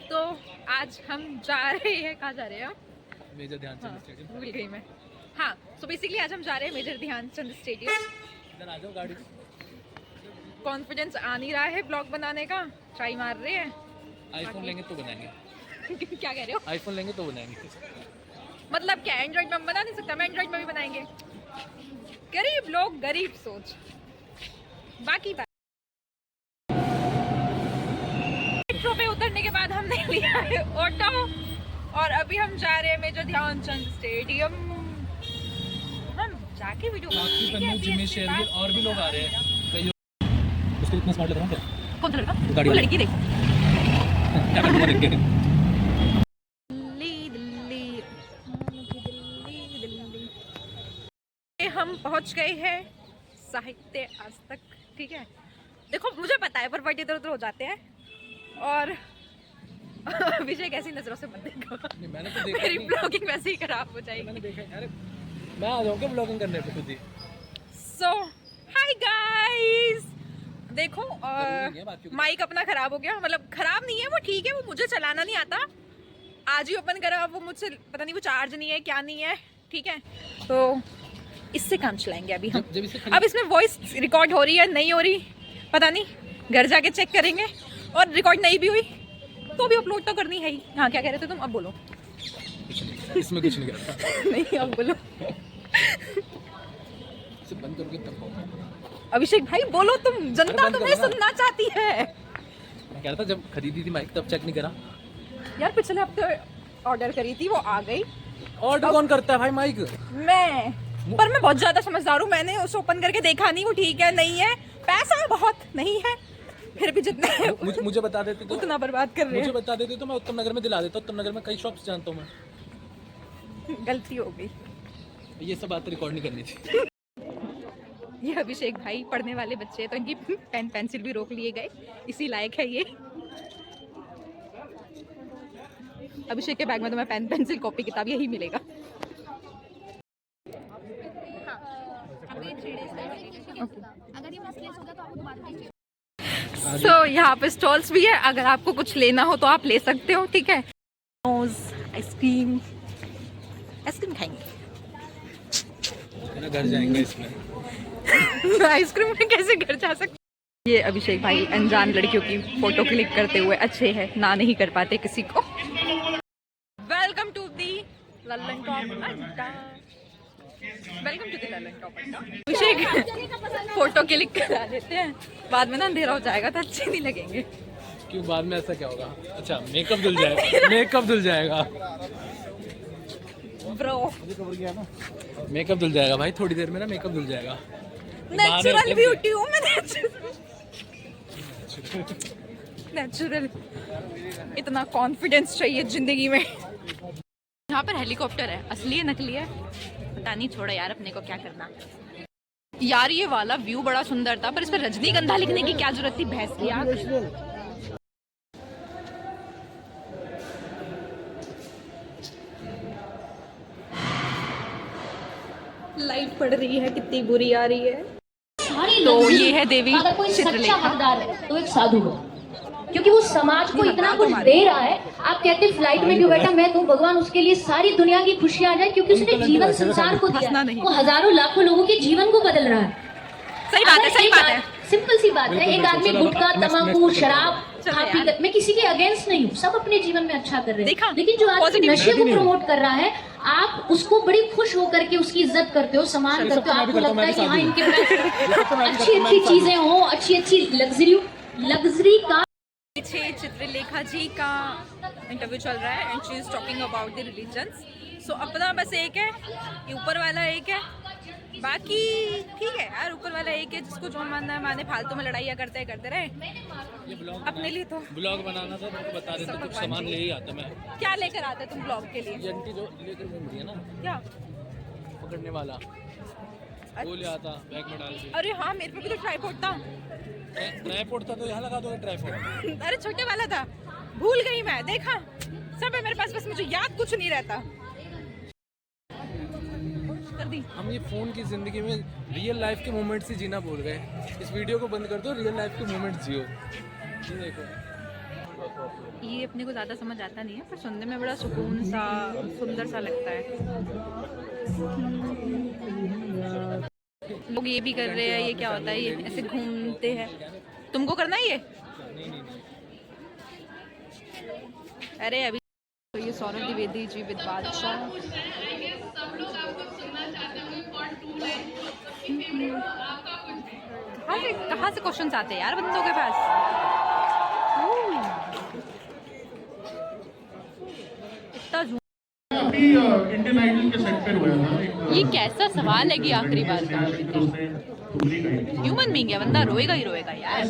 तो आज हम जा रहे हैं, कहाँ जा रहे हैं? Major Dhyan Chand stadium. भूल गई मैं। हाँ, सो बेसिकली आज हम जा रहे हैं मेजर ध्यानचंद स्टेडियम। इधर आ जाओ गाड़ी। कॉन्फिडेंस आ नहीं रहा है ब्लॉग बनाने का, ट्राई मार रहे हैं। आईफोन लेंगे तो बनाएंगे। क्या कह रहे हो? आईफोन लेंगे तो बनाएंगे। मतलब क्या एंड्रॉइड में हम बना नहीं सकते? हम एंड्रॉइड में भी बनाएंगे। गरीब लोग, गरीब सोच। बाकी बात मेट्रो पे उतरने के बाद हमने लिया है ऑटो और अभी हम जा रहे हैं मेजर ध्यानचंद स्टेडियम। हम जाके वीडियो और भी लोग आ रहे हैं। उसको इतना स्मार्ट लग रहा है क्या? कौन सा लड़का? वो लड़की देख। क्या कर रहा है? दिल्ली। हम पहुंच गए हैं साहित्य आज तक। ठीक है, देखो मुझे पता है पर बट इधर उधर हो जाते हैं और विजय कैसी नजरों से मत देखो। मैंने तो देखा मेरी ब्लॉगिंग वैसे ही खराब हो जाएगी। मैंने देखा। अरे मैं आ जाऊंगा ब्लॉगिंग करने पे खुद ही। सो हाय गाइस, देखो माइक अपना खराब हो गया। मतलब खराब नहीं है वो, ठीक है, वो मुझे चलाना नहीं आता। आज ही ओपन करा, वो मुझसे पता नहीं वो चार्ज नहीं है क्या नहीं है। ठीक है, तो इससे काम चलाएंगे अभी हम। अब इसमें वॉइस रिकॉर्ड हो रही है नहीं हो रही पता नहीं, घर जाके चेक करेंगे। और रिकॉर्ड नहीं भी हुई तो भी अपलोड तो करनी है ही। हाँ, क्या कह रहे थे तुम? अब बोलो। इसमें कुछ नहीं करता। नहीं, अब बोलो। इसे बंद करके तब अभिषेक भाई बोलो, तुम जनता तुम्हें सुनना चाहती है। मैं कह रहा था जब खरीदी थी माइक तब चेक नहीं करा यार। पिछले हफ्ते ऑर्डर करी थी, वो आ गई। ऑर्डर कौन करता है भाई माइक? मैं, पर मैं बहुत ज्यादा समझदार हूँ। मैंने उसे ओपन करके देखा नहीं वो ठीक है नहीं है। पैसा बहुत नहीं है फिर भी जितने मुझे बता देते तो उतना बर्बाद कर रहे हैं। मुझे बता देते तो मैं उत्तम नगर में दिला देता। उत्तम नगर में कई शॉप्स जानता हूँ मैं। गलती हो गई। ये सब बातें रिकॉर्ड नहीं करनी थी। ये अभिषेक भाई पढ़ने वाले बच्चे हैं तो इनकी पेन पेंसिल भी रोक लिए गए, इसी लायक है ये। अभिषेक के बैग में तो मैं पेन पेंसिल कॉपी किताब यही मिलेगा। सो यहाँ पे स्टॉल्स भी है, अगर आपको कुछ लेना हो तो आप ले सकते हो। ठीक है, आइसक्रीम खाएंगे। घर जाएंगे इसमें। आइसक्रीम में कैसे घर जा सकते? ये अभिषेक भाई अनजान लड़कियों की फोटो क्लिक करते हुए अच्छे हैं, ना नहीं कर पाते किसी को। Welcome to the Lallan Top Adda. Welcome to the Lallan Top Adda. Abhishek photo click करा देते हैं, बाद में ना अंधेरा हो जाएगा तो अच्छे नहीं लगेंगे। क्यों बाद में ऐसा क्या होगा? अच्छा मेकअप धुल जाएगा। मेकअप धुल जाएगा ब्रो, मेकअप धुल जाएगा भाई। थोड़ी देर में ना मेकअप धुल जाएगा। नेचुरल ब्यूटी हूँ मैं, नेचुरल। इतना कॉन्फिडेंस चाहिए जिंदगी में। यहाँ पर हेलीकॉप्टर है, असली है नकली है पता नहीं, छोड़ो यार, अपने को क्या करना। यार ये वाला व्यू बड़ा सुंदर था पर इस पर रजनीगंधा लिखने की क्या जरूरत थी? भैंस की आँख। लाइट पड़ रही है, कितनी बुरी आ रही है। तो ये है देवी अगर कोई सच्चा चित्रलेखा। हकदार है तो एक साधु है, क्योंकि वो समाज को इतना कुछ दे रहा है। आप कहते हैं फ्लाइट में क्यों बैठा, मैं तो भगवान उसके लिए सारी दुनिया की खुशियां आ जाए, क्योंकि उसने जीवन संसार को दिया। वो हजारों लाखों लोगों के जीवन को बदल रहा है। सही बात है, सही बात है। सिंपल सी बात है, एक आदमी गुटखा तंबाकू शराब खा पी कर, मैं किसी के अगेंस्ट नहीं हूँ, सब अपने जीवन में अच्छा कर रहे हैं। लेकिन जो आदमी नशे को प्रमोट कर रहा है, आप उसको बड़ी खुश होकर के उसकी इज्जत करते हो, सम्मान करते हो। आपको लगता है कि हाँ इनके पास अच्छी अच्छी चीजें हो, अच्छी अच्छी लग्जरी का। पीछे चित्रलेखा जी का इंटरव्यू चल रहा है and she is talking about the religions. So अपना बस एक है, ये ऊपर वाला एक है, बाकी ठीक है यार। ऊपर वाला एक है, जिसको जो मानना है माने, फालतू में लड़ाइयाँ करते रहे। अपने लिए तो ब्लॉग बनाना था, मेरे को बता देते कुछ सामान ले ही आता मैं। क्या लेकर आते तुम ब्लॉग के लिए? ये आंटी जो लेकर घूम रही है ना, क्या पकड़ने वाला, वो ले आता बैग में डाल के। अरे हाँ, मेरे पे भी तो ट्राइपॉड था। ट्राइपॉड था तो यहाँ लगा दो ट्राइपॉड। अरे छोटे वाला था, भूल गई मैं। देखा सब है मेरे पास, बस मुझे याद कुछ नहीं रहता। हम ये फोन की जिंदगी में रियल लाइफ के मोमेंट्स ही जीना भूल गए। इस वीडियो को बंद कर दो, रियल लाइफ के मोमेंट्स जियो। ये देखो ये अपने को ज़्यादा समझ आता नहीं है, पर सुनने में बड़ा सुकून सा, सुंदर सा लगता है। लोग ये भी कर रहे हैं, ये क्या होता है, ये ऐसे घूमते हैं। तुमको करना है ये? अरे अभी तो ये सौरभ द्विवेदी जी विद बादशाह। कहाँ से क्वेश्चंस आते हैं यार बंदों के पास? इतना इंडियन आइडल के सेट पे हुआ था। ये कैसा सवाल है कि आखिरी बार का ह्यूमन बीइंग है, बंदा रोएगा ही रोएगा यार।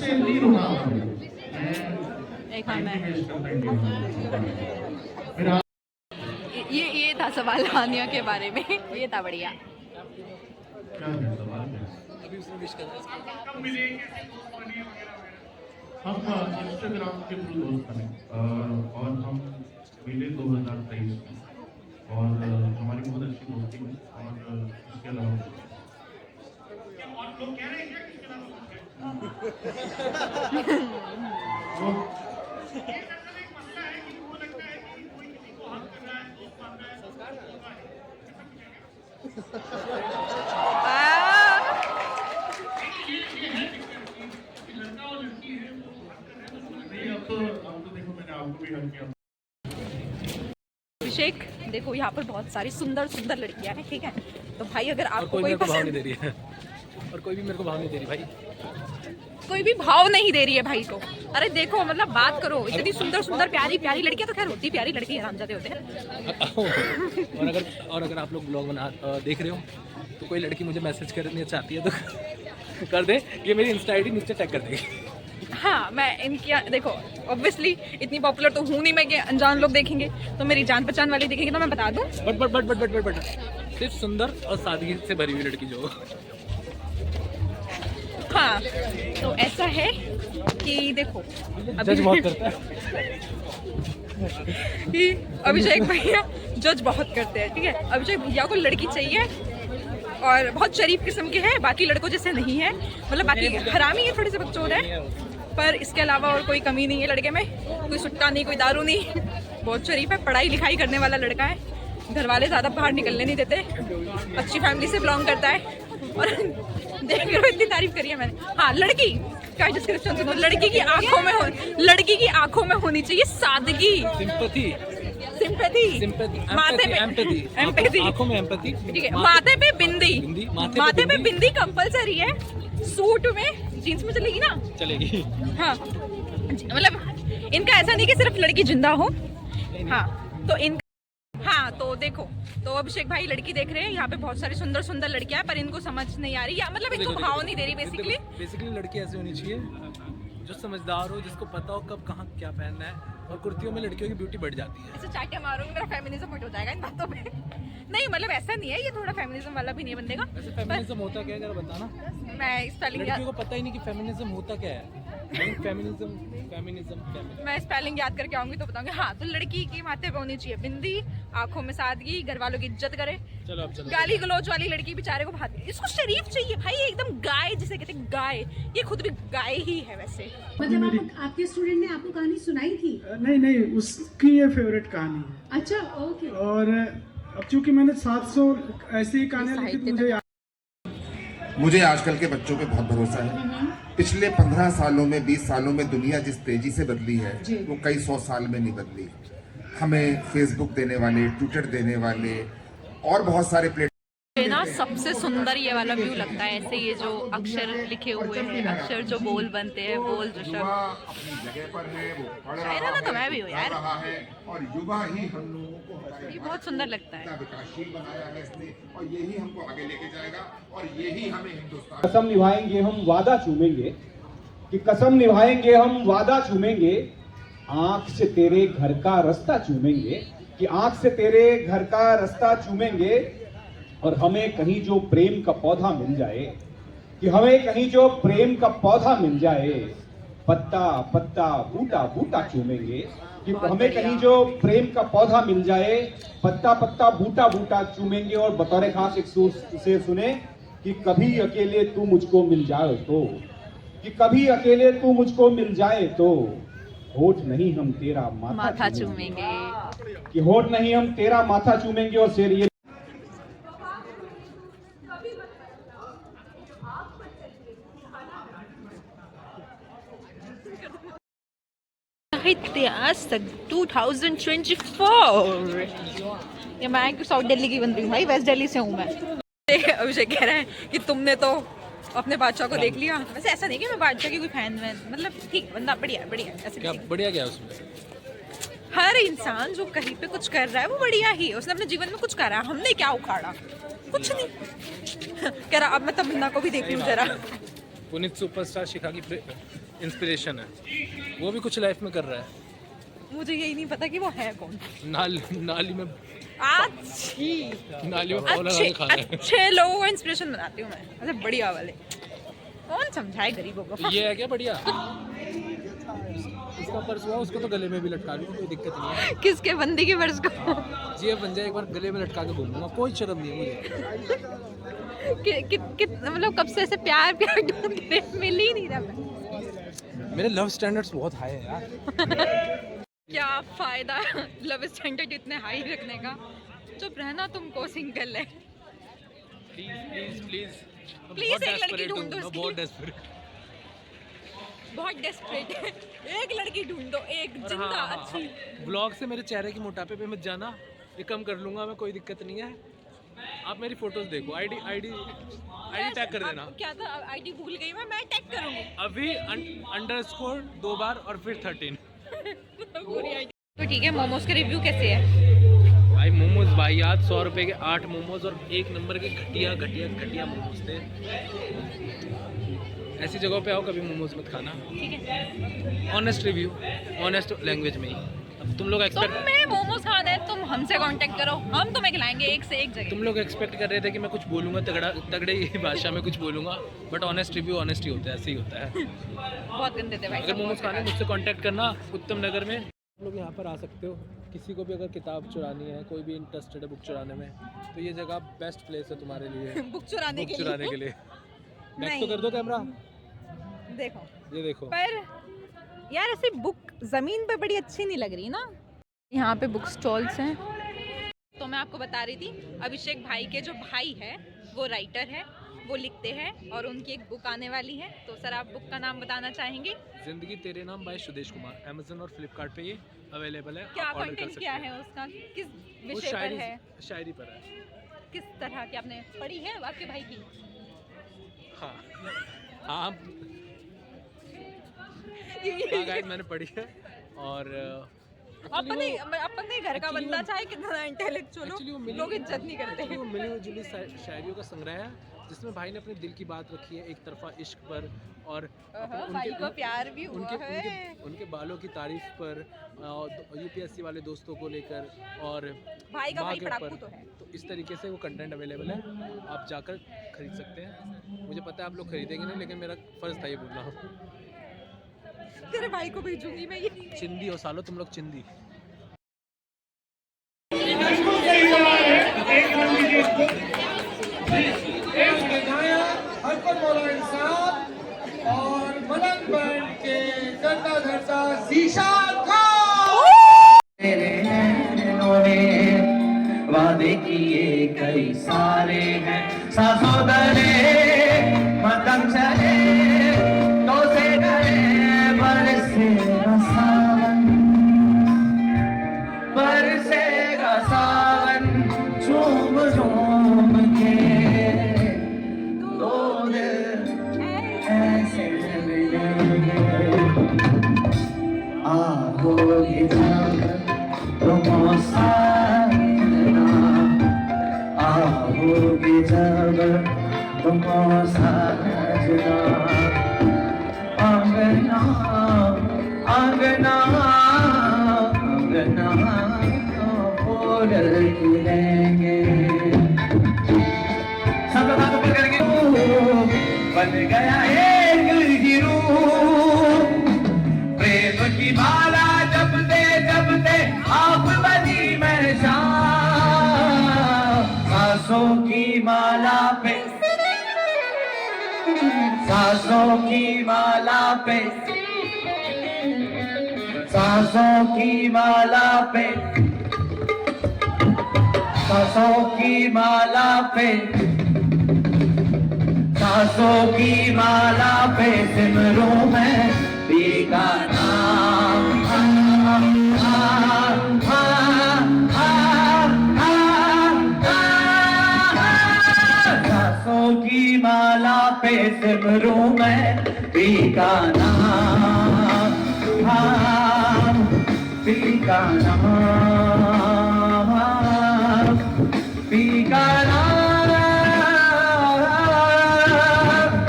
देखा मैं ये था सवाल हानिया के बारे में, ये था बढ़िया। हम इंस्टाग्राम के थ्रू दोस्त बने और हम मिले 2023 में और हमारी बहुत अच्छी दोस्ती हुई। और इसके अलावा अभिषेक देखो यहाँ पर बहुत सारी सुंदर सुंदर लड़कियां हैं, ठीक है? तो भाई अगर आपको कोई भाव नहीं दे रही है और कोई भी मेरे को भाव नहीं दे रही भाई, कोई भी भाव नहीं दे रही है भाई को। अरे देखो मतलब बात करो, इतनी सुंदर सुंदर प्यारी प्यारी लड़कियां तो खैर होती प्यारी लड़की हरामजादे होते हैं। और अगर आप लोग ब्लॉग बना देख रहे हो तो कोई लड़की मुझे मैसेज करनी चाहती है तो कर दे, ये मेरी इंस्टा आईडी नीचे टैग कर देगी। हाँ मैं इनकी देखो ऑब्वियसली इतनी पॉपुलर तो हूँ नहीं मैं कि अनजान लोग देखेंगे, तो मेरी जान पहचान वाले देखेंगे तो मैं बता दूँ। बट सिर्फ सुंदर और सादगी से भरी हुई लड़की जो। हाँ तो ऐसा है कि देखो जज बहुत करता है कि अभिषेक भैया जज बहुत करते हैं, ठीक है? अभिषेक भैया को लड़की चाहिए और बहुत शरीफ किस्म के हैं, बाकी लड़कों जैसे नहीं है, मतलब बाकी हरामी है, थोड़े से बकचोद है, पर इसके अलावा और कोई कमी नहीं है लड़के में। कोई सुट्टा नहीं, कोई दारू नहीं, बहुत शरीफ है, पढ़ाई लिखाई करने वाला लड़का है, घर वाले ज़्यादा बाहर निकलने नहीं देते, अच्छी फैमिली से बिलोंग करता है। और देख लो इतनी तारीफ करी है मैंने। हाँ लड़की का डिस्क्रिप्शन सुनो, लड़की की आंखों में होनी चाहिए सादगी, सिंपैथी, माथे पे एम्पैथी, आंखों में एम्पैथी, ठीक है? माथे पे बिंदी, माथे पे बिंदी कंपलसरी है। सूट में जीन्स में चलेगी ना? चलेगी। हाँ मतलब इनका ऐसा नहीं कि सिर्फ लड़की जिंदा हो। हाँ तो इनका हाँ तो देखो, तो अभिषेक भाई लड़की देख रहे हैं, यहाँ पे बहुत सारी सुंदर सुंदर लड़कियां हैं, पर इनको समझ नहीं आ रही, या मतलब इनको भाव नहीं दे रही। बेसिकली लड़की ऐसी होनी चाहिए जो समझदार हो, जिसको पता हो कब कहाँ क्या पहनना है, और कुर्तियों में लड़कियों की ब्यूटी बढ़ जाती है। ऐसे चाटे मारूंगी मेरा फेमिनिज्म हट हो जाएगा इन बातों में। नहीं मतलब ऐसा नहीं है, ये थोड़ा फेमिनिज्म वाला भी नहीं है बंदे का। वैसे फेमिनिज्म होता क्या है जरा बताना। मैं स्पेलिंग लड़कियों को पता ही नहीं कि फेमिनिज्म होता क्या है। फेमिनिज्म मैं स्पेलिंग याद करके आऊंगी तो बताऊंगी। हाँ तो लड़की की माथे पे होनी चाहिए बिंदी, आंखों में सादगी, घर वालों की इज्जत करे। चलो अब चलो। गाली गलौज वाली लड़की बेचारे को भाती, इसको शरीफ चाहिए भाई, एकदम गाय जिसे कहते हैं गाय। ये खुद भी गाय ही है वैसे। मतलब आपके स्टूडेंट ने आपको कहानी सुनाई थी? नहीं उसकी ये फेवरेट कहानी है। अच्छा ओके। और अब चूंकि मैंने 700 ऐसी ही कहानियां लिखी तो मुझे आजकल के बच्चों पे बहुत भरोसा है। पिछले 15 सालों में 20 सालों में दुनिया जिस तेजी से बदली है वो कई 100 साल में नहीं बदली। हमें फेसबुक देने वाले, ट्विटर देने वाले और बहुत सारे ना सबसे सुंदर ये वाला व्यू लगता है, ऐसे ये जो अक्षर लिखे हुए हैं, अक्षर जो बोल बनते हैं, बोल जो शब्द अपनी जगह पर है, वो पढ़ रहा तो मैं भी हूँ यार। है और युवा ही हम लोगों को ये बहुत सुंदर लगता है। विकासशील बनाया है इसने, और यही हमको आगे लेके जाएगा, और यही हमें हिंदुस्तान। कसम निभाएंगे हम वादा चूमेंगे, कि कसम निभाएंगे हम वादा चूमेंगे, आंख से तेरे घर का रास्ता चूमेंगे, कि आंख से तेरे घर का रास्ता चूमेंगे, और हमें कहीं जो प्रेम का पौधा मिल जाए, कि हमें कहीं जो प्रेम का पौधा मिल जाए, पत्ता पत्ता बूटा बूटा चूमेंगे, कि हमें कहीं जो प्रेम का पौधा मिल जाए, पत्ता पत्ता बूटा बूटा चूमेंगे। और बतौर खास एक से सुने कि कभी अकेले तू मुझको मिल जाए तो, कि कभी अकेले तू मुझको मिल जाए तो, होठ नहीं हम तेरा माथा चूमेंगे। कि होठ नहीं हम तेरा माथा चूमेंगे। और शेर ये इतिहास 2024। ये मैं साउथ दिल्ली की बन रही हूँ भाई, वेस्ट दिल्ली से हूँ मैं। अभिषेक कह रहा है कि तुमने तो अपने बादशाह को देख लिया। वैसे ऐसा नहीं कि मैं बादशाह की कोई फैन है, मतलब ठीक बंदा बढ़िया बढ़िया ऐसे क्या बढ़िया क्या उसमें? हर इंसान जो कहीं पे कुछ कर रहा है वो बढ़िया ही, उसने अपने जीवन में कुछ करा, हमने क्या उखाड़ा, कुछ नहीं। कह रहा अब मैं तमन्ना को भी देख लूं जरा। पुनीत सुपरस्टार शिखा की इंस्पिरेशन है, वो भी कुछ लाइफ में कर रहा है। मुझे यही नहीं पता कि वो है कौन। नाली में अच्छी नाली में पाव लगा के खा रहा है। अच्छे लोगों को इंस्पिरेशन बनाती हूँ मैं, ऐसे बढ़िया वाले। कौन समझाए गरीबों को। ये है क्या बढ़िया? उसका पर्स हुआ, उसको तो गले में भी लटका लूँ, कोई दिक्कत नहीं है। किसके बंदी के पर्स को? जी बन जाए, एक बार गले में लटका के घूमूंगा, कोई शर्म नहीं है मुझे। मतलब कब से ऐसे प्यार ढूंढ रहे, मिल ही नहीं रहा मैं। मेरे लव स्टैंडर्ड्स बहुत हाई है यार। क्या फायदा लव स्टैंडर्ड इतने हाई रखने का, चुप रहना, तुमको सिंगल है। प्लीज प्लीज एक लड़की ढूंढ दो। बहुत डेस्परेट है। एक लड़की ढूंढ दो, एक जिंदा अच्छी। ब्लॉग से मेरे चेहरे की मोटापे पे मत जाना, ये कम कर लूंगा मैं, कोई दिक्कत नहीं है। आप मेरी फोटोज देखो, आईडी टैग कर देना। क्या था आईडी भूल गई मैं टैग करूंगी अभी _ 2 बार और फिर 13। तो ठीक है, मोमोज के रिव्यू कैसे है? भाई मोमोज वाहियात, 100 रुपए के 8 मोमोज और 1 नंबर के घटिया मोमोज थे। ऐसी जगहों पे आओ, कभी मोमोज मत खाना। ठीक है, ऑनेस्ट रिव्यू, ऑनेस्ट लैंग्वेज में ही। अब तुम लोग एक्सपेक्ट, तुम्हें मोमोज खाना है, तुम हमसे कांटेक्ट करो, हम तुम्हें खिलाएंगे एक से एक जगह। तुम लोग एक्सपेक्ट कर रहे थे कि मैं कुछ बोलूँगा तगड़े भाषा में कुछ बोलूँगा, but honest review honest he होता है, ऐसे ही होता है। बहुत गंदे थे भाई। अगर मोमोज खाने मुझसे कांटेक्ट करना, उत्तम नगर में। आप लोग यहाँ पर आ सकते हो, किसी को भी अगर किताब चुरानी है, कोई भी इंटरेस्टेड है बुक चुराने में, तो ये जगह बेस्ट प्लेस है तुम्हारे लिए। बुक चुराने के लिए बैक तो कर दो कैमरा। देखो ये देखो, पर यार ऐसे बुक जमीन पे बड़ी अच्छी नहीं लग रही ना। यहाँ पे बुक स्टॉल्स हैं। तो मैं आपको बता रही थी, अभिषेक भाई के जो भाई है वो राइटर है, वो लिखते हैं और उनकी एक बुक आने वाली है। तो सर आप बुक का नाम बताना चाहेंगे? जिंदगी तेरे नाम बाय सुदेश कुमार। अमेजन और फ्लिपकार्ट पे ये अवेलेबल है। क्या कंटेंट क्या है उसका, किस विषय पर है? शायरी पर है। किस तरह की आपने पढ़ी है आपके भाई की? हाँ गाइस मैंने पढ़ी है। और अपने घर का बंदा चाहे कितना इंटेलेक्चुअल हो, लोग इज्जत नहीं करते। वो मिली जुली शायरियों का संग्रह है, जिसमें भाई ने अपने दिल की बात रखी है, एक तरफा इश्क पर और भाई को प्यार भी हुआ है, उनके बालों की तारीफ पर, यूपीएससी वाले दोस्तों को लेकर, और भाई का भाई पढ़ाकू तो है। तो इस तरीके से वो कंटेंट अवेलेबल है, आप जाकर खरीद सकते हैं। मुझे पता है आप लोग खरीदेंगे नहीं, लेकिन मेरा फर्ज था ये बोलना। तेरे भाई को भेजूंगी मैं ये। चिंदी हो सालो तुम लोग, चिंदी। और मदन बैंड के करता धरता शीशा वादे किए कई सारे हैं, सासों दरे मदन चले तो से डरे, बरसेगा सावन झूम झूम के, दो दिल ऐसे मिलेंगे, आओगे जब तुम साजना, आओगे जब तुम साजना, अंगना अंगना अंगना फूल खिलेंगे, सब लोग हाथ ऊपर करेंगे। बन गया एक ही रूप, प्रेम की माला जपते जपते आप बनी मैं शाम, सांसों की माला पे, सांसों की माला पे सांसों की माला पे, सांसों की माला पे, सांसों की माला पे सिमरूं मैं पी का नाम। सांसों की माला पे सिमरूं मैं पी का नाम, पी का नाम, पी का नाम।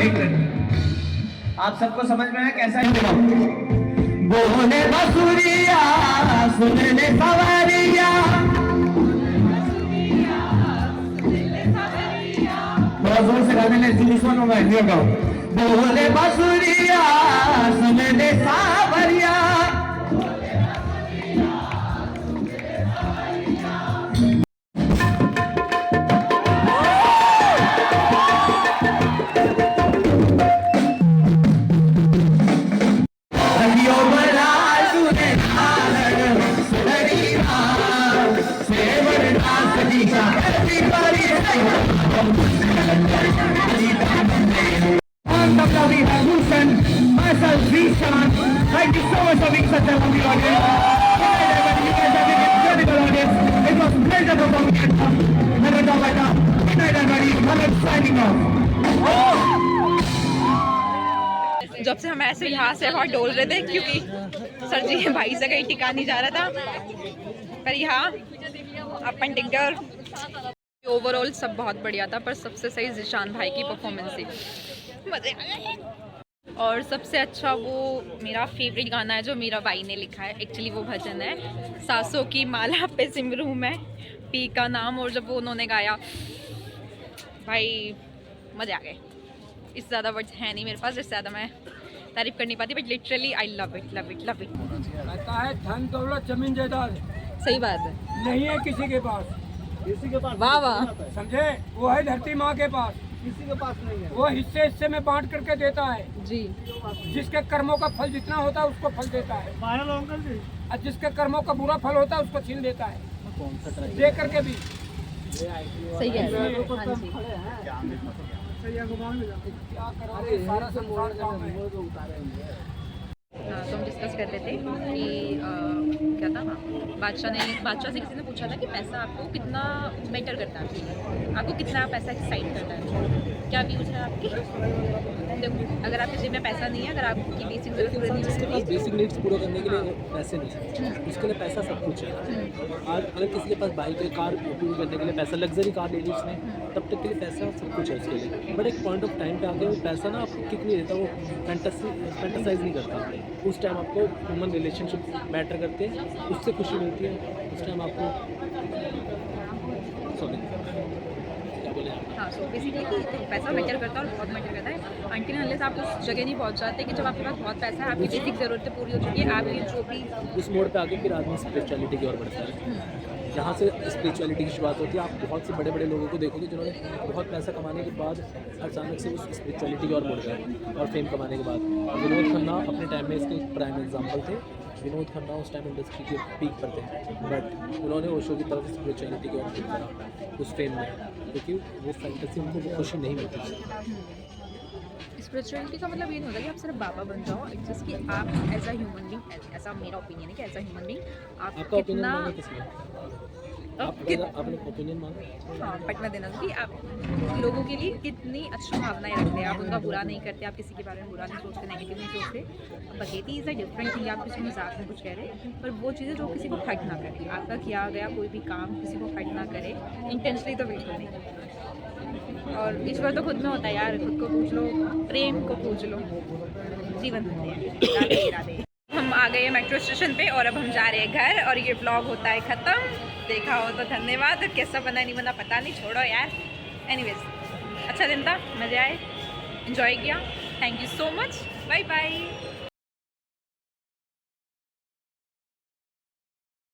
एक मिनट, आप सबको समझ में आया कैसा है? बोले बसुरिया सुन ले सवारिया, थोड़ा जोर से गाने ले, दूसरों को मैं नहीं गाऊं। बोले बसुरिया सुन ले सावरिया, thank you so much for being such a lovely audience. You guys have been incredible audience. It was a pleasure performing at Good night everybody. Manoj signing off. जब से हम ऐसे यहाँ से वहाँ डोल रहे थे क्योंकि सर जी भाई से कहीं टिका नहीं जा रहा था, पर यहाँ अपन टिकर। ओवरऑल सब बहुत बढ़िया था, पर सबसे सही जिशान भाई की परफॉर्मेंस थी, मजे आए। और सबसे अच्छा वो मेरा फेवरेट गाना है जो मीरा बाई ने लिखा है, एक्चुअली वो भजन है सांसों की माला पे सिमरूं मैं पी का नाम। और जब वो उन्होंने गाया भाई मज़े आ गए। इससे ज़्यादा वर्ड्स है नहीं मेरे पास, इससे ज़्यादा मैं तारीफ कर नहीं पाती, but literally I love it love it love it. कहता है धन दौलत जमीन जायदाद सही बात है, नहीं है किसी के पास, वाह वाह, समझे? वो है धरती माँ के पास, किसी के पास नहीं है। वो हिस्से हिस्से में बांट करके देता है जी, जिसके कर्मों का फल जितना होता है उसको फल देता है, और जिसके कर्मों का बुरा फल होता है उसको छीन लेता है, दे करके भी। सही है। हाँ जी, सारा संसार काम है। तो हम डिस्कस कर रहे थे कि क्या था, बादशाह से किसी ने पूछा था कि पैसा आपको कितना मैटर करता है, आपको कितना पैसा एक्साइट करता है। क्या व्यूज है आपकी? देखो, अगर आपके जेब में पैसा नहीं है, अगर आपकी बेसिक बेसिक नीड्स पूरा करने के लिए पैसे नहीं है, उसके लिए पैसा सब कुछ है। आज अगर किसी के पास बाइक है, कार पूरी करने के लिए पैसा, लग्जरी कार ले ली उसने, तब तक के लिए पैसा सब कुछ है उसके लिए। बट एक पॉइंट ऑफ टाइम पे आके वो पैसा ना आपको किक नहीं देता, वो फैंटासाइज नहीं करता। उस टाइम आपको ह्यूमन रिलेशनशिप मैटर करते हैं, उससे खुशी मिलती है। उस टाइम आपको हाँ, सो बेसिकली पैसा मैटर करता है और बहुत मैटर करता है। अनटिल अनलेस आप उस जगह नहीं पहुँच जाते कि जब आपके पास बहुत पैसा है, आपकी बेसिक ज़रूरतें पूरी हो चुकी है, आपकी जो भी उस मोड़ पे आके फिर आदमी स्पिरिचुअलिटी की ओर बढ़ता है। जहाँ से स्पिरिचुअलिटी की शुरुआत होती है, आप बहुत से बड़े बड़े लोगों को देखोगे जिन्होंने बहुत पैसा कमाने के बाद अचानक से उस स्पिरिचुअलिटी की ओर बढ़ गए, और फेम कमाने के बाद। विनोद खन्ना अपने टाइम में इसके प्राइम एग्जाम्पल थे। विनोद खन्ना उस टाइम इंडस्ट्री के पीक पर थे, बट उन्होंने ओशो की तरफ स्पिरिचुअलिटी की ओर करा उस फेम में, क्योंकि वो फैंटेसी उनको खुशी नहीं मिलती। स्पिरिचुअलिटी का मतलब ये नहीं होता कि आप सिर्फ बाबा बन जाओ, इट्स जस्ट कि आप एज अ ह्यूमन बीइंग, ऐसा मेरा ओपिनियन है कि एज अ ह्यूमन बीइंग आप कितना आपने ओपिनियन मांगा, हाँ, बट मैं देना कि आप लोगों के लिए कितनी अच्छी भावनाएं रखते हैं, आप उनका बुरा नहीं करते, आप किसी के बारे में बुरा नहीं सोचते, नेगेटिव नहीं सोचते। बगैती इज़ अ डिफरेंट थिंग, आप किसी मजाक में कुछ कह रहे हैं, पर वो चीज़ें जो किसी को हर्ट ना करे, आपका किया गया कोई भी काम किसी को हर्ट ना करे इंटेंशनली, तो बिल्कुल नहीं। और ईश्वर तो खुद में होता है यार, खुद को पूछ लो, प्रेम को पूछ लो, जीवन धन्य है। राधे राधे। हम आ गए मेट्रो स्टेशन पे और अब हम जा रहे हैं घर, और ये ब्लॉग होता है ख़त्म। देखा हो तो धन्यवाद, कैसा बना नहीं बना पता नहीं, छोड़ो यार। एनीवेज, अच्छा दिन था, मज़े आए, एंजॉय किया, thank you so much, bye bye.